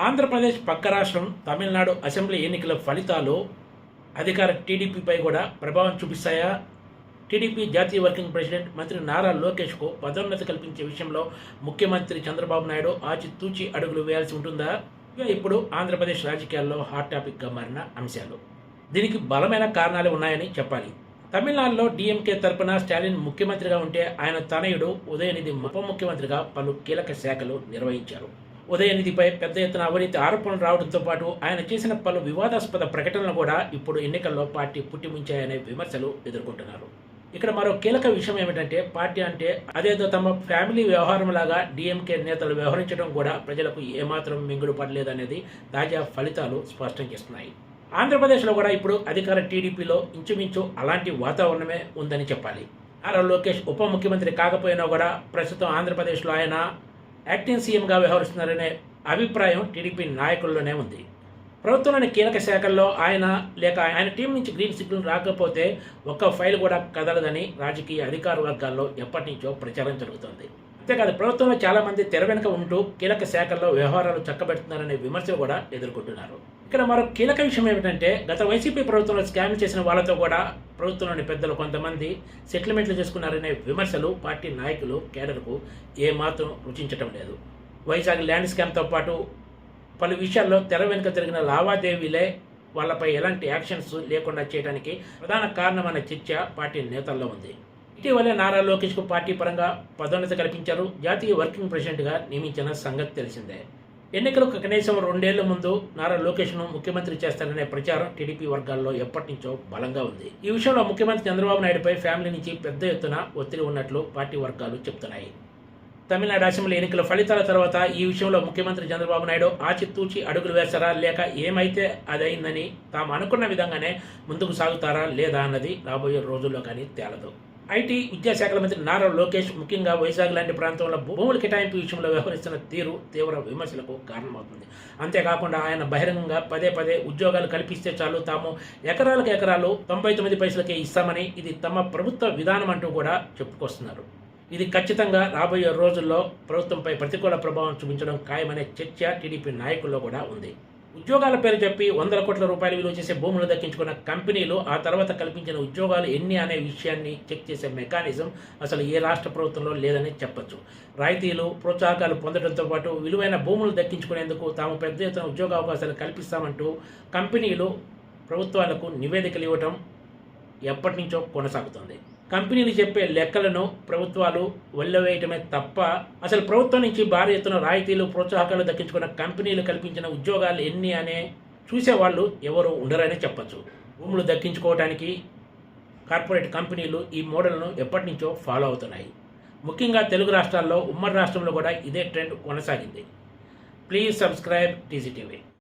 ఆంధ్రప్రదేశ్ పక్క రాష్ట్రం తమిళనాడు అసెంబ్లీ ఎన్నికల ఫలితాలు అధికార టీడీపీపై కూడా ప్రభావం చూపిస్తాయా? టీడీపీ జాతీయ వర్కింగ్ ప్రెసిడెంట్ మంత్రి నారా లోకేష్కు పదోన్నతి కల్పించే విషయంలో ముఖ్యమంత్రి చంద్రబాబు నాయుడు ఆచితూచి అడుగులు వేయాల్సి ఉంటుందా? ఇప్పుడు ఆంధ్రప్రదేశ్ రాజకీయాల్లో హాట్ టాపిక్గా మారిన అంశాలు. దీనికి బలమైన కారణాలు ఉన్నాయని చెప్పాలి. తమిళనాడులో డీఎంకే తరపున స్టాలిన్ ముఖ్యమంత్రిగా ఉంటే ఆయన తనయుడు ఉదయనిధి ఉప ముఖ్యమంత్రిగా పలు కీలక శాఖలు నిర్వహించారు. ఉదయనిధిపై పెద్ద ఎత్తున అవినీతి ఆరోపణలు రావడంతో పాటు ఆయన చేసిన పలు వివాదాస్పద ప్రకటనలు కూడా ఇప్పుడు ఎన్నికల్లో పార్టీ పుట్టిముంచాయనే విమర్శలు ఎదుర్కొంటున్నారు. ఇక్కడ మరో కీలక విషయం ఏమిటంటే, పార్టీ అంటే అదేదో తమ ఫ్యామిలీ వ్యవహారంలాగా డీఎంకే నేతలు వ్యవహరించడం కూడా ప్రజలకు ఏమాత్రం మింగుడు పడలేదనేది తాజా ఫలితాలు స్పష్టం చేస్తున్నాయి. ఆంధ్రప్రదేశ్లో కూడా ఇప్పుడు అధికార టీడీపీలో ఇంచుమించు అలాంటి వాతావరణమే ఉందని చెప్పాలి. నారా లోకేష్ ఉప ముఖ్యమంత్రి కాకపోయినా కూడా ప్రస్తుతం ఆంధ్రప్రదేశ్లో ఆయన యాక్టింగ్ సీఎంగా వ్యవహరిస్తున్నారనే అభిప్రాయం టీడీపీ నాయకుల్లోనే ఉంది. ప్రభుత్వంలోని కీలక శాఖల్లో ఆయన లేక ఆయన టీం నుంచి గ్రీన్ సిగ్నల్ రాకపోతే ఒక్క ఫైల్ కూడా కదలదని రాజకీయ అధికార వర్గాల్లో ఎప్పటి నుంచో ప్రచారం జరుగుతోంది. అంతేకాదు, ప్రభుత్వంలో చాలామంది తెర వెనుక ఉంటూ కీలక శాఖల్లో వ్యవహారాలు చక్కబెడుతున్నారనే విమర్శలు కూడా ఎదుర్కొంటున్నారు. ఇక్కడ మరో కీలక విషయం ఏమిటంటే, గత వైసీపీ ప్రభుత్వంలో స్కామ్ చేసిన వాళ్ళతో కూడా ప్రభుత్వంలోని పెద్దలు కొంతమంది సెటిల్మెంట్లు చేసుకున్నారనే విమర్శలు పార్టీ నాయకులు కేడర్కు ఏమాత్రం రుచించటం లేదు. వైజాగ్ ల్యాండ్ స్కామ్తో పాటు పలు విషయాల్లో తెర వెనుక జరిగిన లావాదేవీలే వాళ్ళపై ఎలాంటి యాక్షన్స్ లేకుండా చేయడానికి ప్రధాన కారణమైన చర్చ పార్టీ నేతల్లో ఉంది. ఇటీవలే నారా లోకేష్కు పార్టీ పరంగా పదోన్నతి కల్పించారు. జాతీయ వర్కింగ్ ప్రెసిడెంట్గా నియమించిన సంగతి తెలిసిందే. ఎన్నికలకు కనీసం 2 ఏళ్ల ముందు నారా లోకేష్ను ముఖ్యమంత్రి చేస్తారనే ప్రచారం టీడీపీ వర్గాల్లో ఎప్పటి నుంచో బలంగా ఉంది. ఈ విషయంలో ముఖ్యమంత్రి చంద్రబాబు నాయుడుపై ఫ్యామిలీ నుంచి పెద్ద ఎత్తున ఒత్తిడి ఉన్నట్లు పార్టీ వర్గాలు చెబుతున్నాయి. తమిళనాడు అసెంబ్లీ ఎన్నికల ఫలితాల తర్వాత ఈ విషయంలో ముఖ్యమంత్రి చంద్రబాబు నాయుడు ఆచితూచి అడుగులు వేస్తారా, లేక ఏమైతే అదైందని తాము అనుకున్న విధంగానే ముందుకు సాగుతారా లేదా అన్నది రాబోయే రోజుల్లో కానీ తేలదు. ఐటీ విద్యాశాఖల మంత్రి నారా లోకేష్ ముఖ్యంగా వైజాగ్ లాంటి ప్రాంతంలో భూముల కేటాయింపు విషయంలో వ్యవహరిస్తున్న తీరు తీవ్ర విమర్శలకు కారణమవుతుంది. అంతేకాకుండా ఆయన బహిరంగంగా పదే ఉద్యోగాలు కల్పిస్తే చాలు, తాము ఎకరాలకు ఎకరాలు 99 పైసలకే ఇస్తామని, ఇది తమ ప్రభుత్వ విధానం అంటూ కూడా చెప్పుకొస్తున్నారు. ఇది ఖచ్చితంగా రాబోయే రోజుల్లో ప్రభుత్వంపై ప్రతికూల ప్రభావం చూపించడం ఖాయమనే చర్చ టీడీపీ నాయకుల్లో కూడా ఉంది. ఉద్యోగాల పేరు చెప్పి 100 కోట్ల రూపాయలు విలువ చేసే భూములు దక్కించుకున్న కంపెనీలు ఆ తర్వాత కల్పించిన ఉద్యోగాలు ఎన్ని అనే విషయాన్ని చెక్ చేసే మెకానిజం అసలు ఏ రాష్ట్ర ప్రభుత్వంలో లేదని చెప్పొచ్చు. రాయితీలు, ప్రోత్సాహకాలు పొందడంతో పాటు విలువైన భూములు దక్కించుకునేందుకు తాము పెద్ద ఎత్తున ఉద్యోగ అవకాశాలు కల్పిస్తామంటూ కంపెనీలు ప్రభుత్వాలకు నివేదికలు ఇవ్వటం ఎప్పటి నుంచో కొనసాగుతుంది. కంపెనీలు చెప్పే లెక్కలను ప్రభుత్వాలు వెళ్ళవేయటమే తప్ప అసలు ప్రభుత్వం నుంచి భారీ ఎత్తున రాయితీలు, ప్రోత్సాహకాలు దక్కించుకున్న కంపెనీలు కల్పించిన ఉద్యోగాలు ఎన్ని అనే చూసేవాళ్ళు ఎవరు ఉండరని చెప్పచ్చు. భూములు దక్కించుకోవడానికి కార్పొరేట్ కంపెనీలు ఈ మోడల్ను ఎప్పటి నుంచో ఫాలో అవుతున్నాయి. ముఖ్యంగా తెలుగు రాష్ట్రాల్లో, ఉమ్మడి రాష్ట్రంలో కూడా ఇదే ట్రెండ్ కొనసాగింది. Please subscribe TGTV.